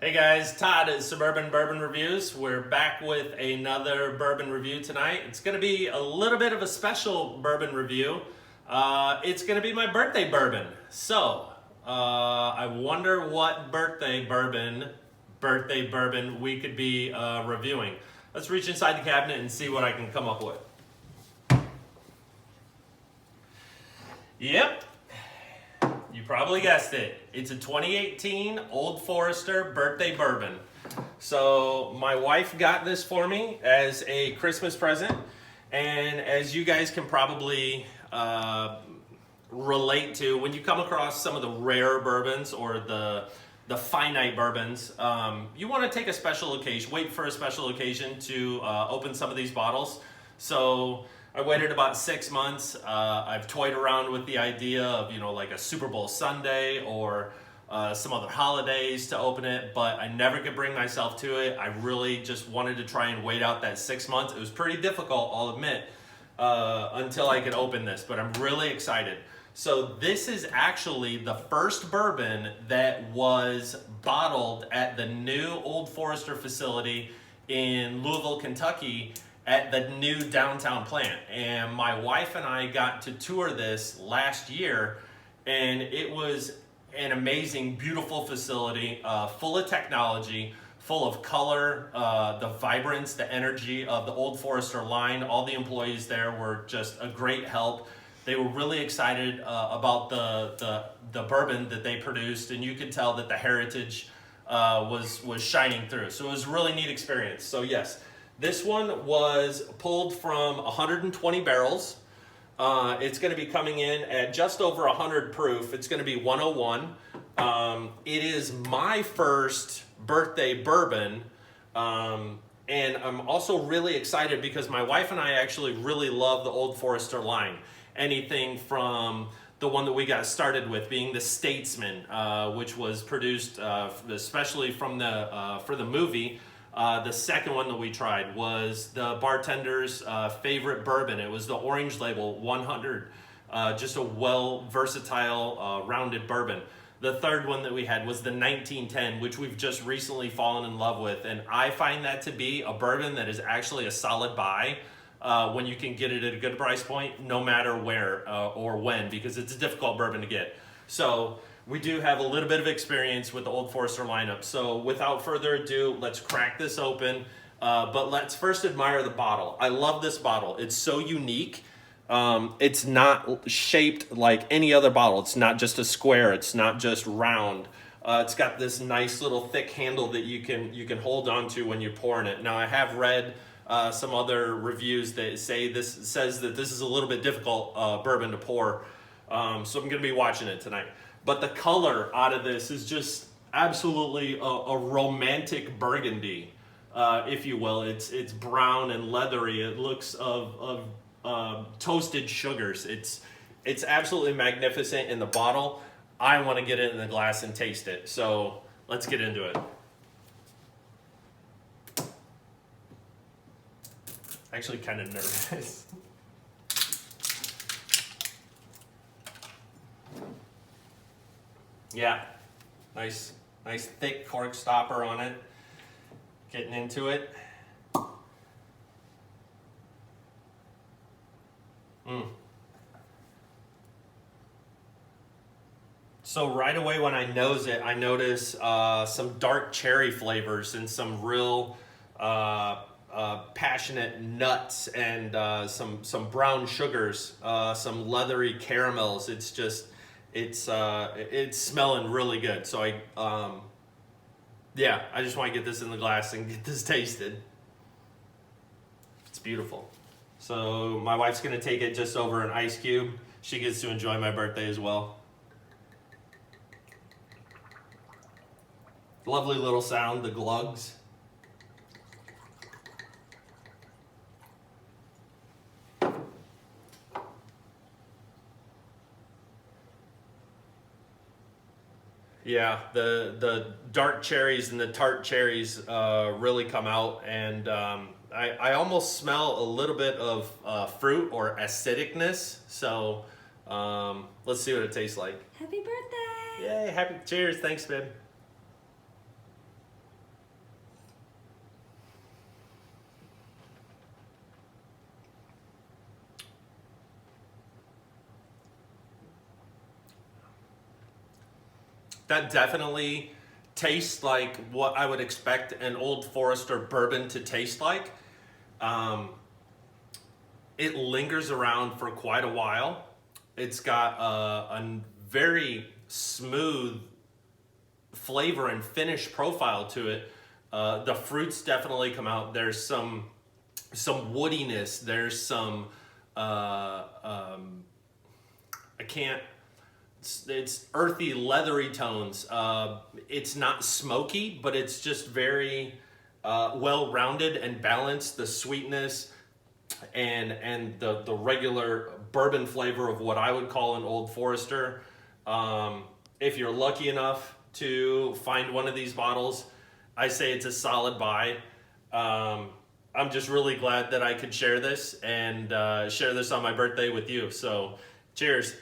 Hey guys, Todd at Suburban Bourbon Reviews. We're back with another bourbon review tonight. It's going to be a little bit of a special bourbon review. It's going to be my birthday bourbon. So, I wonder what birthday bourbon we could be reviewing. Let's reach inside the cabinet and see what I can come up with. Yep. You probably guessed it. It's a 2018 Old Forester birthday bourbon. So my wife got this for me as a Christmas present. And as you guys can probably relate to, when you come across some of the rare bourbons or the finite bourbons, you want to take a special occasion, wait for a special occasion to open some of these bottles. So I waited about 6 months. I've toyed around with the idea of, like a Super Bowl Sunday or some other holidays to open it, but I never could bring myself to it. I really just wanted to try and wait out that 6 months. It was pretty difficult, I'll admit, until I could open this, but I'm really excited. So this is actually the first bourbon that was bottled at the new Old Forester facility in Louisville, Kentucky, at the new downtown plant. And my wife and I got to tour this last year, and it was an amazing, beautiful facility, full of technology, full of color, the vibrance, the energy of the Old Forester line. All the employees there were just a great help. They were really excited about the bourbon that they produced, and you could tell that the heritage was shining through. So it was a really neat experience. So yes, this one was pulled from 120 barrels. It's going to be coming in at just over 100 proof. It's going to be 101. It is my first birthday bourbon. And I'm also really excited because my wife and I actually really love the Old Forester line. Anything from the one that we got started with being the Statesman, which was produced especially from for the movie. The second one that we tried was the bartender's favorite bourbon. It was the Orange Label 100, just a versatile, rounded bourbon. The third one that we had was the 1910, which we've just recently fallen in love with. And I find that to be a bourbon that is actually a solid buy when you can get it at a good price point, no matter where or when, because it's a difficult bourbon to get. So we do have a little bit of experience with the Old Forester lineup. So without further ado, let's crack this open. But let's first admire the bottle. I love this bottle. It's so unique. It's not shaped like any other bottle. It's not just a square. It's not just round. It's got this nice little thick handle that you can hold on to when you're pouring it. Now I have read some other reviews that says that this is a little bit difficult bourbon to pour. So I'm going to be watching it tonight. But the color out of this is just absolutely a romantic burgundy, if you will. It's brown and leathery. It looks of toasted sugars. It's absolutely magnificent in the bottle. I want to get it in the glass and taste it. So let's get into it. Actually kind of nervous. Yeah, nice thick cork stopper on it. Getting into it. So right away when I nose it, I notice some dark cherry flavors and some real passionate nuts and some brown sugars, some leathery caramels. It's smelling really good. So I just want to get this in the glass and get this tasted. It's beautiful. So my wife's gonna take it just over an ice cube. She gets to enjoy my birthday as well. Lovely little sound, the glugs. Yeah, the dark cherries and the tart cherries really come out, and I almost smell a little bit of fruit or acidicness. So let's see what it tastes like. Happy birthday! Yay! Happy cheers! Thanks, babe. That definitely tastes like what I would expect an Old Forester bourbon to taste like. It lingers around for quite a while. It's got a very smooth flavor and finish profile to it. The fruits definitely come out. There's some woodiness. There's some I can't. It's earthy, leathery tones. It's not smoky, but it's just very well-rounded and balanced. The sweetness and the regular bourbon flavor of what I would call an Old Forester. If you're lucky enough to find one of these bottles, I say it's a solid buy. I'm just really glad that I could share this and share this on my birthday with you. So cheers.